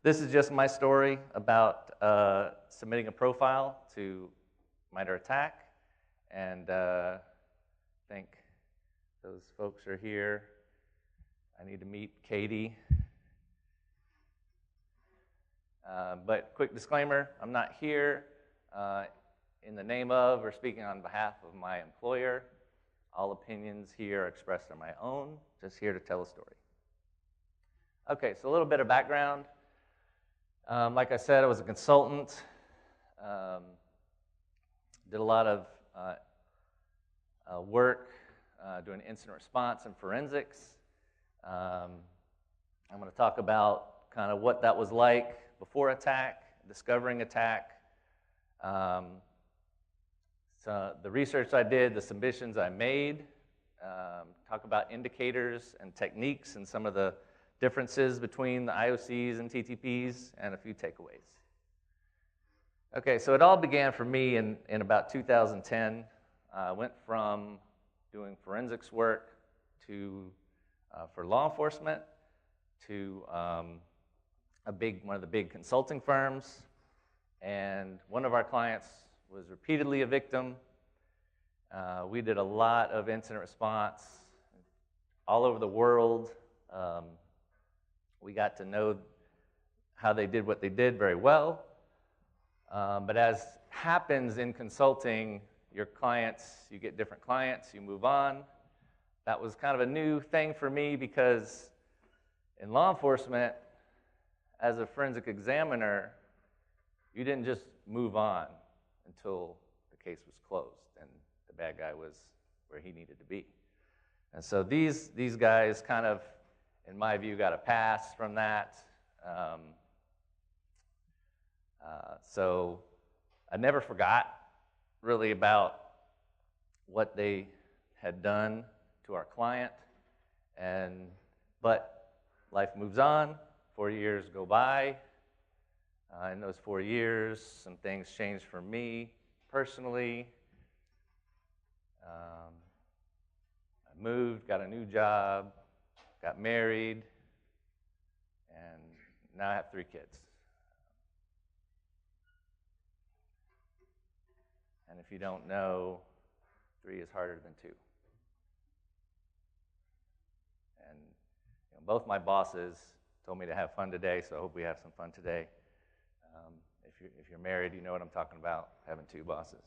This is just my story about submitting a profile to MITRE ATT&CK, and I think those folks are here. I need to meet Katie. But quick disclaimer, I'm not here in the name of or speaking on behalf of my employer. All opinions here are expressed are my own, just here to tell a story. Okay, so a little bit of background. Like I said, I was a consultant, did a lot of work doing incident response and forensics. I'm going to talk about kind of what that was like before attack, discovering attack, so the research I did, the submissions I made, talk about indicators and techniques and some of the differences between the IOCs and TTPs, and a few takeaways. Okay, so it all began for me in about 2010. I went from doing forensics work to for law enforcement to one of the big consulting firms, and one of our clients was repeatedly a victim. We did a lot of incident response all over the world. We got to know how they did what they did very well. But as happens in consulting, your clients, you get different clients, you move on. That was kind of a new thing for me because in law enforcement, as a forensic examiner, you didn't just move on until the case was closed and the bad guy was where he needed to be. And so these guys kind of, in my view, got a pass from that. So I never forgot really about what they had done to our client, but life moves on. 4 years go by. In those 4 years, some things changed for me personally. I moved, got a new job, got married, and now I have 3 kids. And if you don't know, 3 is harder than 2. And both my bosses told me to have fun today, so I hope we have some fun today. If you're married, you know what I'm talking about, having 2 bosses.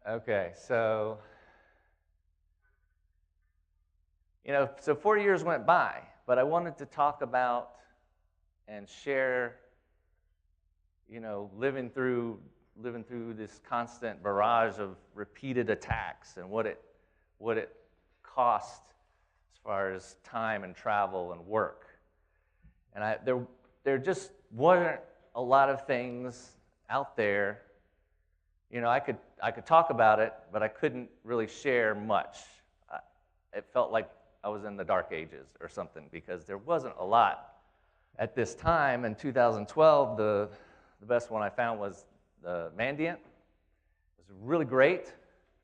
Okay, so, so 4 years went by, but I wanted to talk about and share, living through this constant barrage of repeated attacks and what it cost as far as time and travel and work. And there just wasn't a lot of things out there. I could talk about it, but I couldn't really share much. It felt like I was in the dark ages or something because there wasn't a lot at this time. In 2012, the best one I found was the Mandiant. It was really great.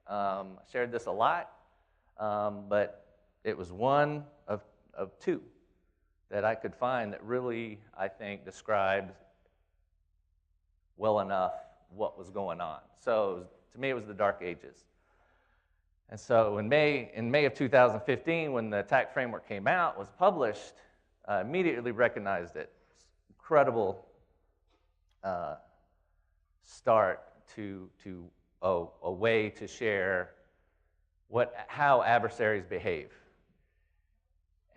I shared this a lot, but it was one of 2 that I could find that really, I think, described well enough what was going on. So to me, it was the dark ages. And so in May of 2015, when the attack framework came out, was published, I immediately recognized it. Incredible start to a way to share how adversaries behave.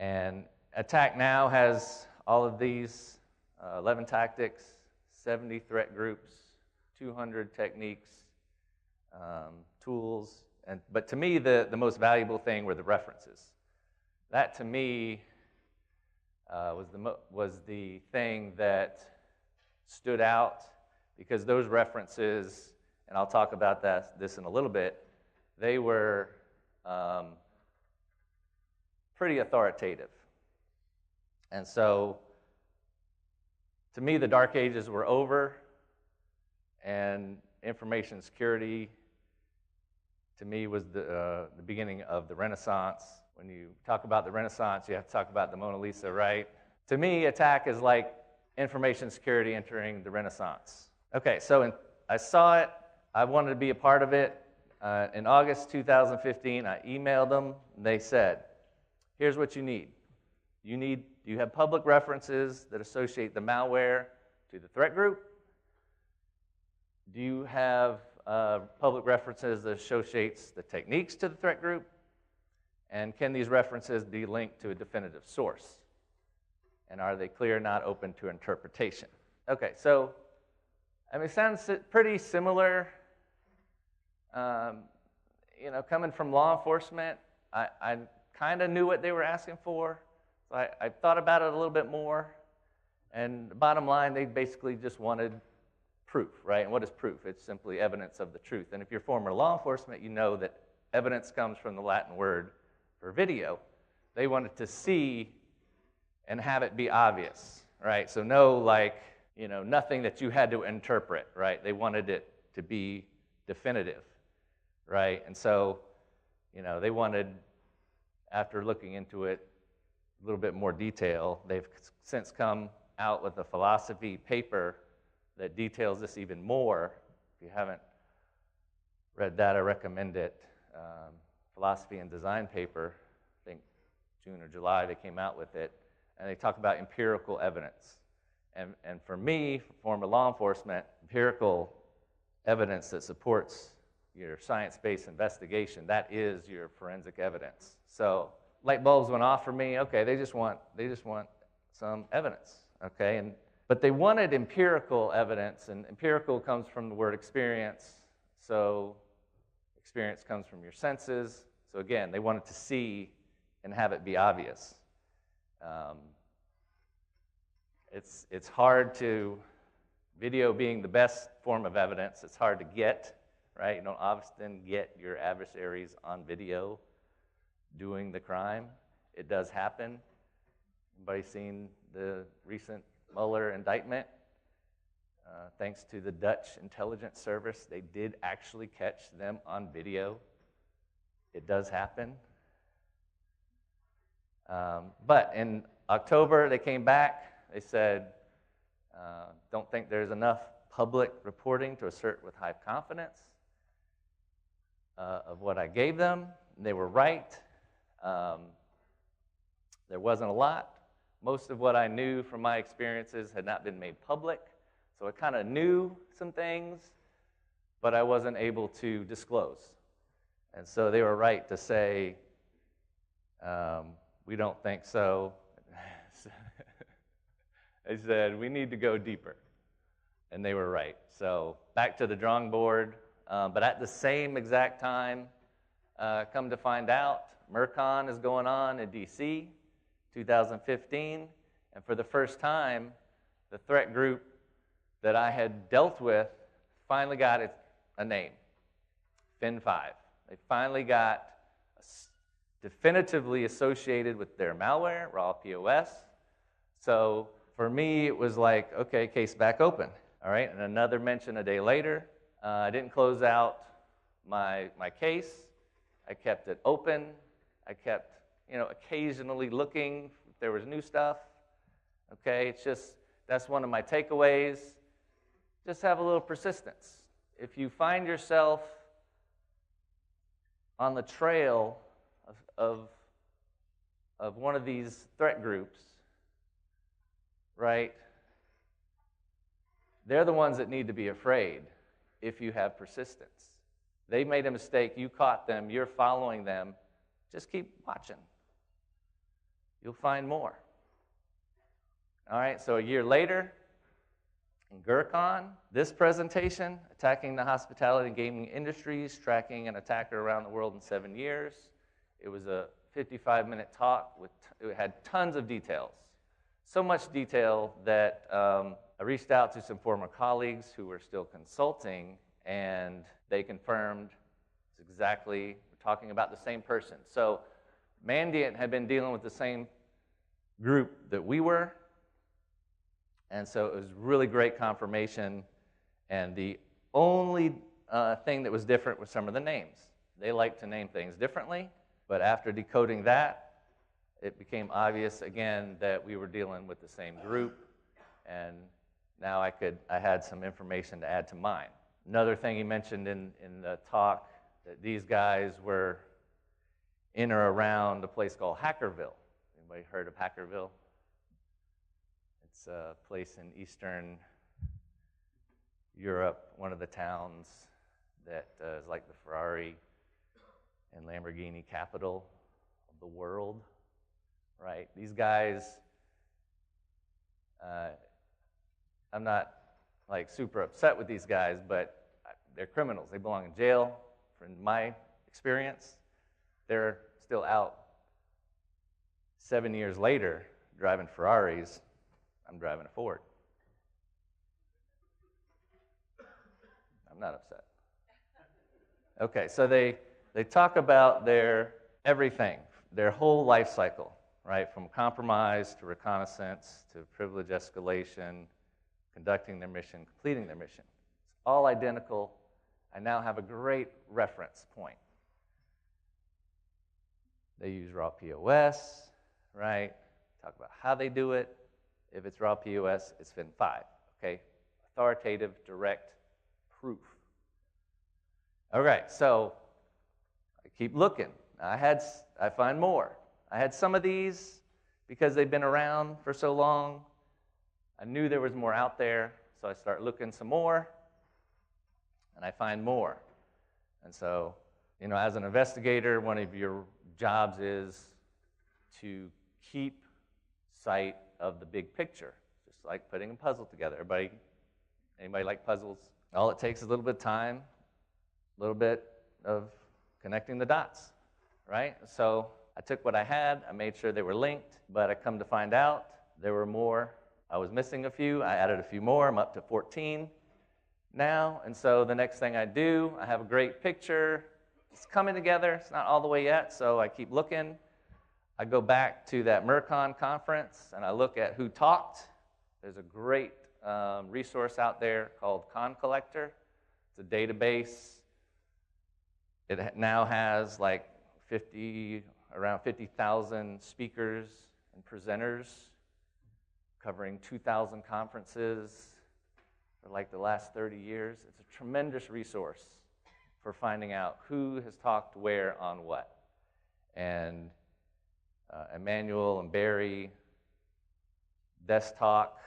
And Attack now has all of these 11 tactics, 70 threat groups, 200 techniques, tools, but to me the most valuable thing were the references. That to me was the thing that stood out because those references, and I'll talk about this in a little bit, they were pretty authoritative. And so, to me, the dark ages were over, and information security, to me, was the beginning of the Renaissance. When you talk about the Renaissance, you have to talk about the Mona Lisa, right? To me, attack is like information security entering the Renaissance. Okay, so I saw it. I wanted to be a part of it. In August 2015, I emailed them. They said, here's what you need. You have public references that associate the malware to the threat group? Do you have public references that associates the techniques to the threat group? And can these references be linked to a definitive source? And are they clear, not open to interpretation? Okay, so I mean, it sounds pretty similar. You know, coming from law enforcement, I kind of knew what they were asking for. So I thought about it a little bit more. And the bottom line, they basically just wanted proof, right? And what is proof? It's simply evidence of the truth. And if you're former law enforcement, you know that evidence comes from the Latin word for video. They wanted to see and have it be obvious, right? So no, like, you know, nothing that you had to interpret, right? They wanted it to be definitive, right? And so, you know, they wanted, after looking into it a little bit more detail, they've since come out with a philosophy paper that details this even more. If you haven't read that, I recommend it. Philosophy and design paper, I think June or July they came out with it, and they talk about empirical evidence. And for me, former law enforcement, empirical evidence that supports your science-based investigation, that is your forensic evidence. So light bulbs went off for me. Okay, they just want some evidence. Okay, but they wanted empirical evidence, and empirical comes from the word experience. So experience comes from your senses. So again, they wanted to see and have it be obvious. It's hard to, video being the best form of evidence, it's hard to get, right? You don't often get your adversaries on video doing the crime. It does happen. Anybody seen the recent Mueller indictment? Thanks to the Dutch intelligence service, they did actually catch them on video. It does happen. But in October, they came back. They said, don't think there's enough public reporting to assert with high confidence of what I gave them. And they were right. There wasn't a lot. Most of what I knew from my experiences had not been made public. So I kind of knew some things, but I wasn't able to disclose. And so they were right to say, we don't think so. They said, we need to go deeper. And they were right. So back to the drawing board. But at the same exact time, come to find out, MIRCON is going on in DC, 2015. And for the first time, the threat group that I had dealt with finally got a name, MD5. They finally got definitively associated with their malware, raw POS. So for me, it was like, okay, case back open. All right, and another mention a day later. I didn't close out my case. I kept it open. I kept, occasionally looking if there was new stuff. Okay, it's just, that's one of my takeaways. Just have a little persistence. If you find yourself on the trail of one of these threat groups, right, they're the ones that need to be afraid if you have persistence. They made a mistake, you caught them, you're following them, just keep watching. You'll find more. All right, so a year later, in GERCON, this presentation, Attacking the Hospitality and Gaming Industries, Tracking an Attacker Around the World in 7 Years. It was a 55-minute talk. It had tons of details. So much detail that I reached out to some former colleagues who were still consulting, and they confirmed it's exactly, we're talking about the same person. So Mandiant had been dealing with the same group that we were, and so it was really great confirmation. And the only thing that was different was some of the names. They like to name things differently, but after decoding that, it became obvious again that we were dealing with the same group, and now I had some information to add to mine. Another thing he mentioned in the talk, that these guys were in or around a place called Hackerville. Anybody heard of Hackerville? It's a place in Eastern Europe, one of the towns that is like the Ferrari and Lamborghini capital of the world, right? These guys, I'm not like super upset with these guys, but they're criminals. They belong in jail. From my experience, they're still out 7 years later driving Ferraris. I'm driving a Ford. I'm not upset. Okay, so they talk about their everything, their whole life cycle, right? From compromise to reconnaissance to privilege escalation, conducting their mission, completing their mission. It's all identical. I now have a great reference point. They use raw POS, right? Talk about how they do it. If it's raw POS, it's FIN 5, okay? Authoritative, direct proof. All right, so I keep looking. I find more. I had some of these because they've been around for so long. I knew there was more out there, so I start looking some more, and I find more. And so, you know, as an investigator, one of your jobs is to keep sight of the big picture, just like putting a puzzle together. Anybody like puzzles? All it takes is a little bit of time, a little bit of connecting the dots, right? So I took what I had, I made sure they were linked, but I come to find out there were more. I was missing a few, I added a few more, I'm up to 14 now, and so the next thing I do, I have a great picture, it's coming together, it's not all the way yet, so I keep looking. I go back to that MIRCON conference, and I look at who talked. There's a great resource out there called Con Collector. It's a database. It now has like around 50,000 speakers and presenters covering 2,000 conferences for like the last 30 years. It's a tremendous resource for finding out who has talked where on what. And Emmanuel and Barry, Desk Talk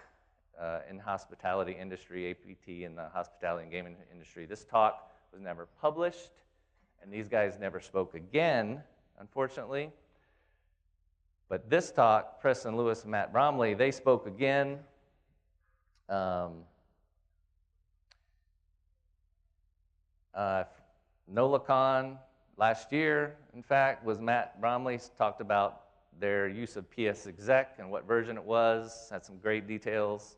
in hospitality industry, APT in the hospitality and gaming industry. This talk was never published, and these guys never spoke again, unfortunately. But this talk, Preston Lewis and Matt Bromley, they spoke again. NOLACON last year, in fact, was Matt Bromley talked about their use of PS-exec and what version it was, had some great details.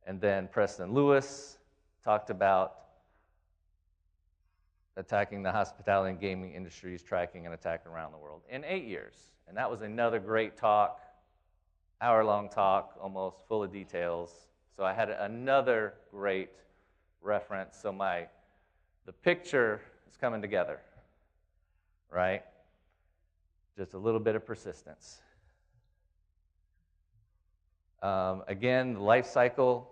And then Preston Lewis talked about attacking the hospitality and gaming industries, tracking an attack around the world in 8 years. And that was another great talk, hour-long talk, almost full of details. So I had another great reference. So the picture is coming together, right? Just a little bit of persistence. Again, the life cycle,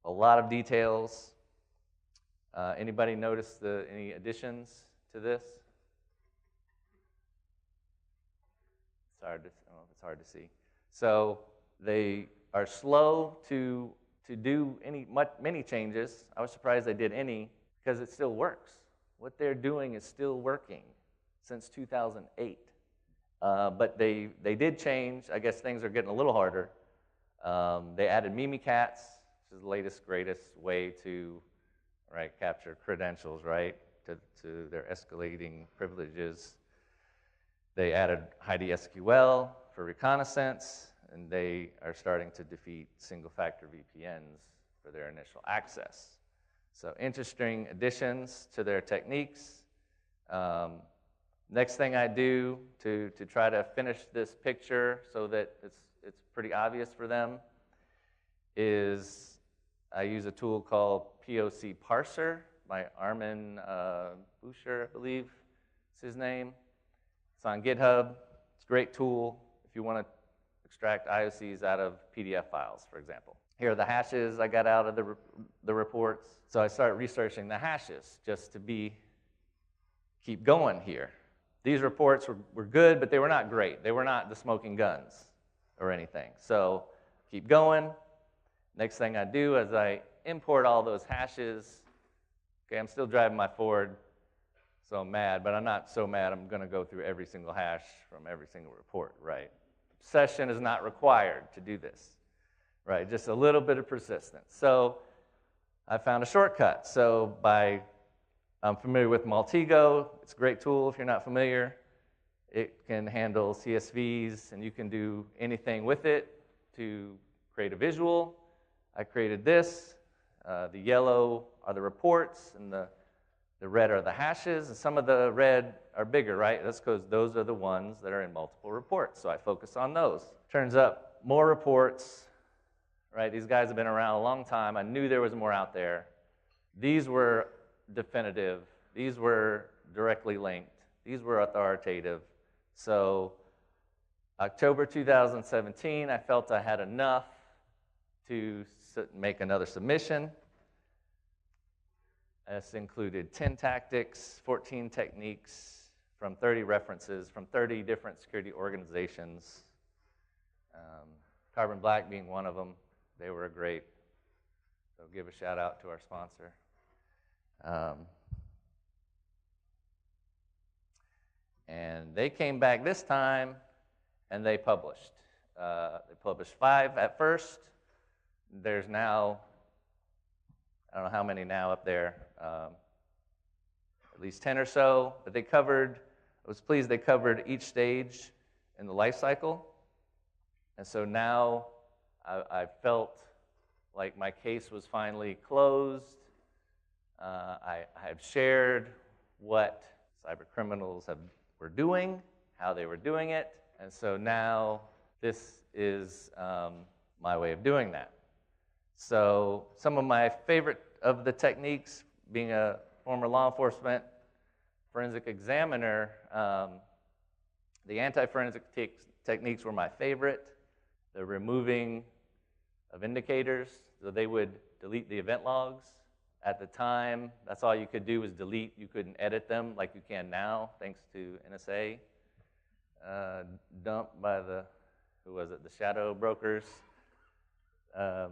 a lot of details. Anybody notice any additions to this? It's hard to, I don't know if it's hard to see. So they are slow to do many changes. I was surprised they did any because it still works. What they're doing is still working since 2008. But they did change. I guess things are getting a little harder. They added Mimikatz, which is the latest, greatest way to capture credentials, right, to their escalating privileges. They added Heidi SQL for reconnaissance, and they are starting to defeat single-factor VPNs for their initial access. So interesting additions to their techniques. Next thing I do to try to finish this picture so that it's pretty obvious for them is I use a tool called POC Parser by Armin Buscher, I believe is his name. It's on GitHub. It's a great tool if you want to extract IOCs out of PDF files, for example. Here are the hashes I got out of the reports. So I started researching the hashes just to keep going here. These reports were good, but they were not great. They were not the smoking guns or anything. So keep going. Next thing I do is I import all those hashes. Okay, I'm still driving my Ford, so I'm mad, but I'm not so mad I'm going to go through every single hash from every single report, right? Obsession is not required to do this, right? Just a little bit of persistence. So I found a shortcut. So I'm familiar with Maltego. It's a great tool if you're not familiar. It can handle CSVs, and you can do anything with it to create a visual. I created this. The yellow are the reports, and the red are the hashes. And some of the red are bigger, right? That's because those are the ones that are in multiple reports. So I focus on those. Turns up more reports, right? These guys have been around a long time. I knew there was more out there. These were definitive. These were directly linked. These were authoritative. So October 2017, I felt I had enough to make another submission. This included 10 tactics, 14 techniques from 30 references from 30 different security organizations. Carbon Black being one of them. They were great. So give a shout out to our sponsor. And they came back this time, and they published. They published 5 at first. There's now, I don't know how many now up there, at least 10 or so. But they covered, I was pleased they covered each stage in the life cycle. And so now I felt like my case was finally closed. I have shared what cyber criminals were doing, how they were doing it, and so now this is my way of doing that. So some of my favorite of the techniques, being a former law enforcement forensic examiner, the anti-forensic techniques were my favorite. The removing of indicators, so they would delete the event logs. At the time, that's all you could do was delete. You couldn't edit them like you can now, thanks to NSA. Dumped by the shadow brokers. So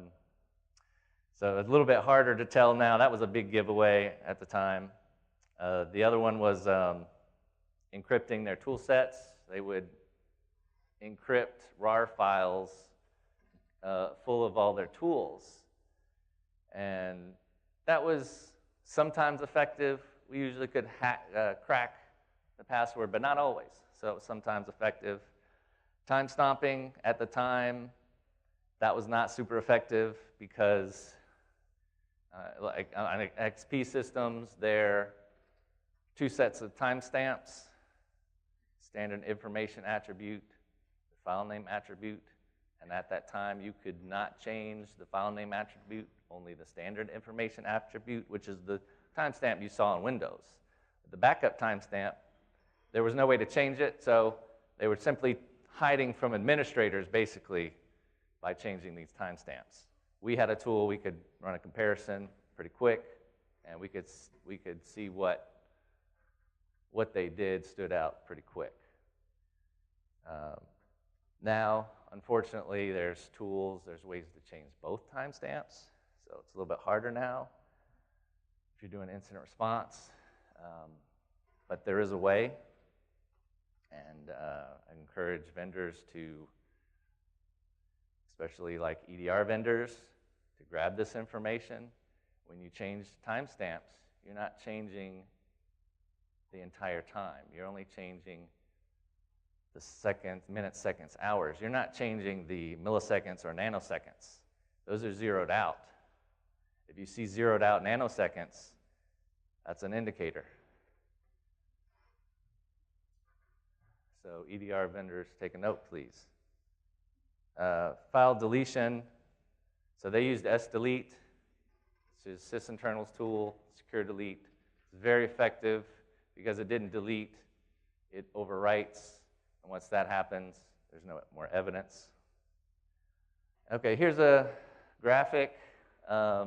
it's a little bit harder to tell now. That was a big giveaway at the time. The other one was encrypting their tool sets. They would encrypt RAR files full of all their tools. And that was sometimes effective. We usually could crack the password, but not always. So it was sometimes effective. Time stomping at the time, that was not super effective because like on XP systems, there are 2 sets of timestamps, standard information attribute, the file name attribute, and at that time you could not change the file name attribute, only the standard information attribute, which is the timestamp you saw in Windows. The backup timestamp, there was no way to change it, so they were simply hiding from administrators, basically, by changing these timestamps. We had a tool, we could run a comparison pretty quick, and we could see what they did stood out pretty quick. Now, unfortunately, there's tools, there's ways to change both timestamps, so it's a little bit harder now if you're doing incident response. But there is a way, and I encourage vendors to, especially like EDR vendors, to grab this information. When you change timestamps, you're not changing the entire time. You're only changing the seconds, minutes, seconds, hours. You're not changing the milliseconds or nanoseconds. Those are zeroed out. If you see zeroed out nanoseconds, that's an indicator. So EDR vendors, take a note, please. File deletion. So they used sdelete, which is sysinternal's tool, secure delete. It's very effective because it didn't delete, it overwrites And once that happens, there's no more evidence. Okay, here's a graphic. I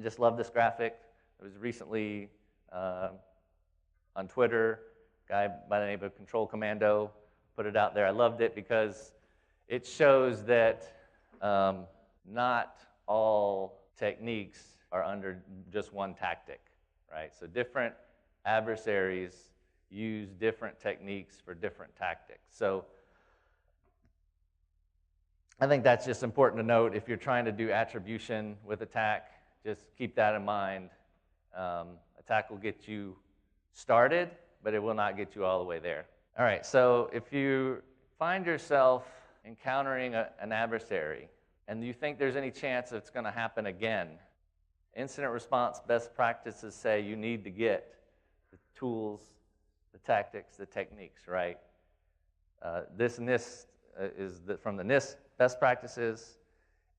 just love this graphic. It was recently on Twitter. A guy by the name of Control Commando put it out there. I loved it because it shows that not all techniques are under just one tactic, right? So different adversaries use different techniques for different tactics. So I think that's just important to note. If you're trying to do attribution with attack, just keep that in mind. Attack will get you started, but it will not get you all the way there. All right, so if you find yourself encountering an adversary and you think there's any chance it's going to happen again, incident response best practices say you need to get the tools, the tactics, the techniques, right? This NIST is from the NIST best practices,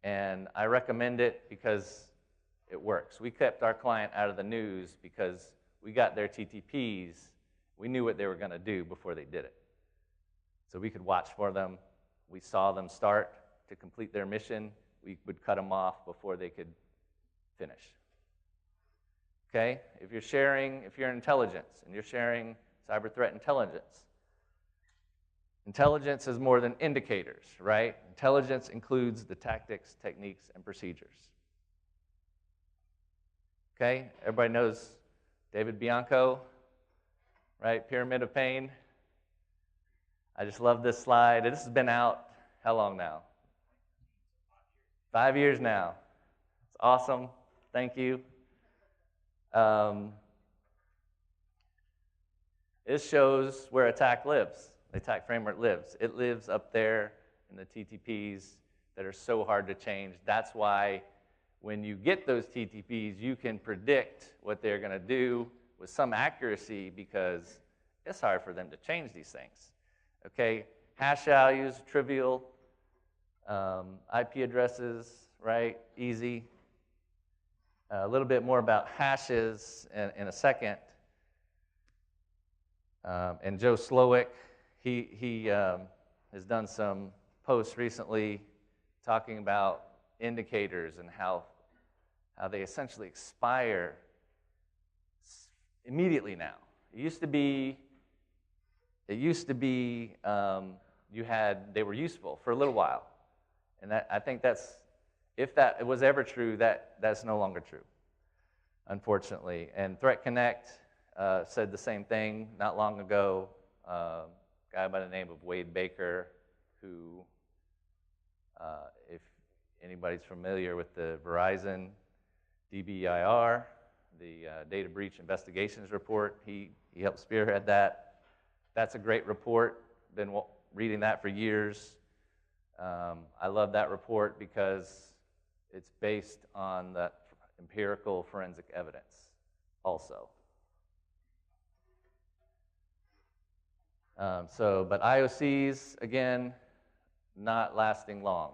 and I recommend it because it works. We kept our client out of the news because we got their TTPs. We knew what they were going to do before they did it. So we could watch for them. We saw them start to complete their mission. We would cut them off before they could finish. Okay? If you're intelligence and you're sharing cyber threat intelligence, intelligence is more than indicators, right? Intelligence includes the tactics, techniques, and procedures. Okay? Everybody knows David Bianco, right? Pyramid of Pain. I just love this slide. This has been out, how long now? 5 years now. It's awesome. Thank you. This shows where attack lives. The attack framework lives. It lives up there in the TTPs that are so hard to change. That's why when you get those TTPs, you can predict what they're going to do with some accuracy because it's hard for them to change these things. Okay, hash values, trivial. IP addresses, right, easy. A little bit more about hashes in a second. And Joe Slowick, he has done some posts recently talking about indicators and how they essentially expire immediately now. It used to be they were useful for a little while, and I think if that was ever true, that's no longer true, unfortunately. And Threat Connect said the same thing not long ago. A guy by the name of Wade Baker, who, if anybody's familiar with the Verizon DBIR, the Data Breach Investigations Report, he helped spearhead that. That's a great report. Been reading that for years. I love that report because it's based on the empirical forensic evidence also. But IOCs, again, not lasting long.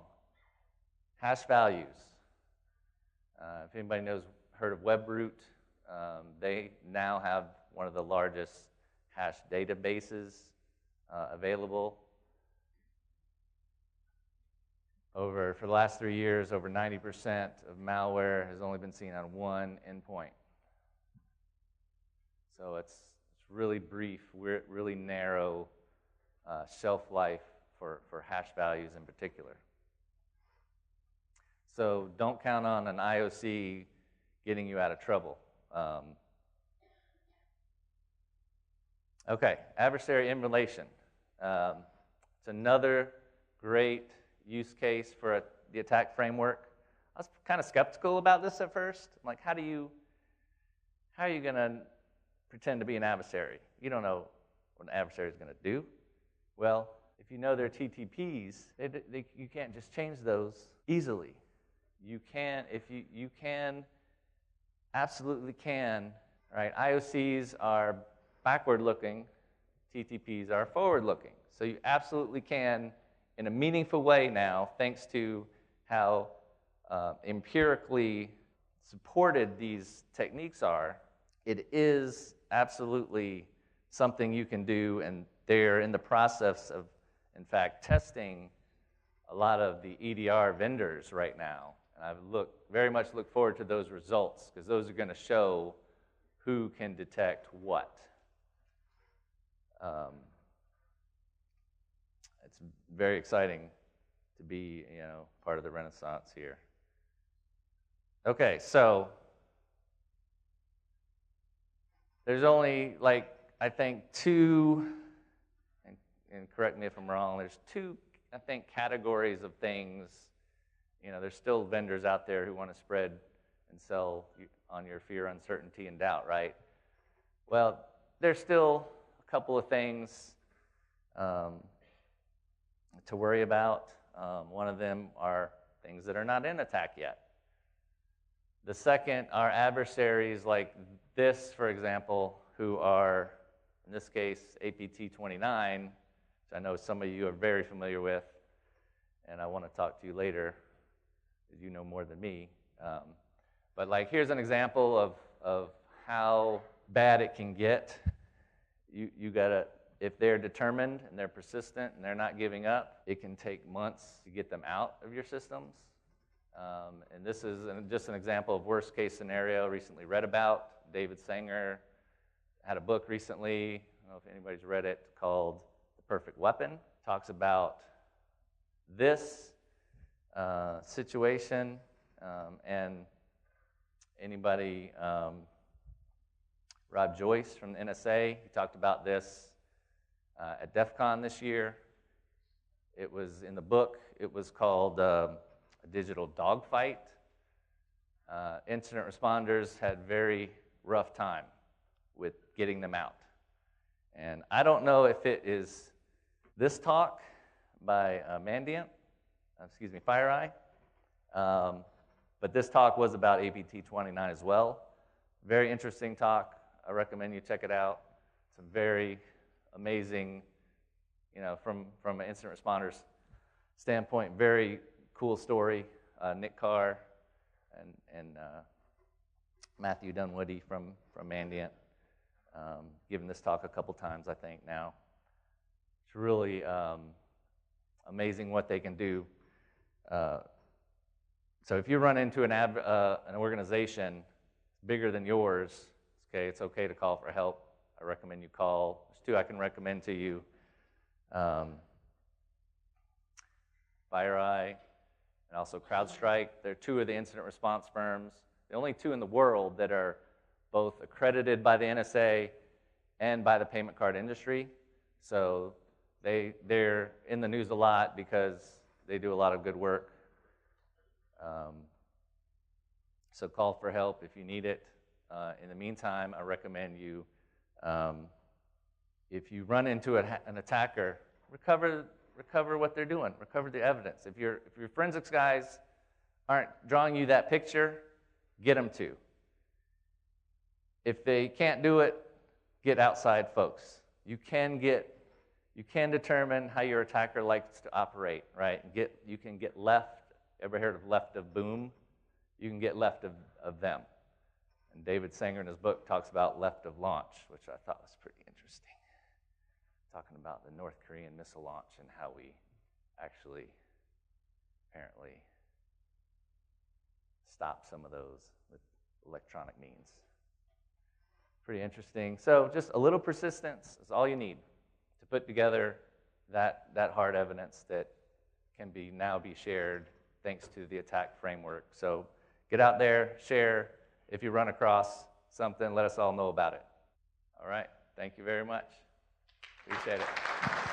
Hash values. If anybody heard of WebRoot, they now have one of the largest hash databases available. For the last 3 years, over 90% of malware has only been seen on one endpoint. So it's really brief, really narrow shelf life for hash values in particular. So don't count on an IOC getting you out of trouble. Okay, adversary emulation. It's another great use case for the attack framework. I was kind of skeptical about this at first. I'm like, how are you going to pretend to be an adversary? You don't know what an adversary is going to do. Well, if you know their TTPs, you can't just change those easily. You can, you absolutely can, right? IOCs are backward-looking, TTPs are forward-looking. So you absolutely can, in a meaningful way now, thanks to how empirically supported these techniques are, it is absolutely something you can do, and they're in the process of, in fact, testing a lot of the EDR vendors right now. And I very much look forward to those results, because those are going to show who can detect what. It's very exciting to be, part of the renaissance here. Okay, so there's only, I think, two, and correct me if I'm wrong, there's two, I think, categories of things. There's still vendors out there who want to spread and sell on your fear, uncertainty, and doubt, right? Well, there's still a couple of things to worry about. One of them are things that are not in attack yet. The second are adversaries like this, for example, who are, in this case, APT29, which I know some of you are very familiar with, and I want to talk to you later, because you know more than me. But here's an example of how bad it can get. You gotta, if they're determined and they're persistent and they're not giving up, it can take months to get them out of your systems. And this is just an example of worst case scenario recently read about. David Sanger had a book recently, I don't know if anybody's read it, called The Perfect Weapon. Talks about this situation, and anybody, Rob Joyce from the NSA, he talked about this at DEF CON this year. It was in the book, it was called A Digital Dogfight. Incident responders had very rough time with getting them out. And I don't know if it is this talk by FireEye, but this talk was about APT29 as well. Very interesting talk. I recommend you check it out. It's a very amazing, from an incident responder's standpoint, very cool story. Nick Carr and Matthew Dunwoody from Mandiant, given this talk a couple times, I think, now. It's really amazing what they can do. So if you run into an organization bigger than yours, it's okay to call for help. I recommend you call. There's two I can recommend to you. FireEye and also CrowdStrike. They're two of the incident response firms, the only two in the world that are both accredited by the NSA and by the payment card industry. So they're in the news a lot because they do a lot of good work. So call for help if you need it. In the meantime, I recommend you, if you run into an attacker, recover what they're doing, recover the evidence. If your forensics guys aren't drawing you that picture, get them to. If they can't do it, get outside folks. You can determine how your attacker likes to operate, right? You can get left. Ever heard of left of boom? You can get left of them. And David Sanger in his book talks about left of launch, which I thought was pretty interesting. Talking about the North Korean missile launch and how we actually apparently stop some of those with electronic means. Pretty interesting. So just a little persistence is all you need to put together that hard evidence that can now be shared thanks to the attack framework. So get out there, share. If you run across something, let us all know about it. All right. Thank you very much. Appreciate it.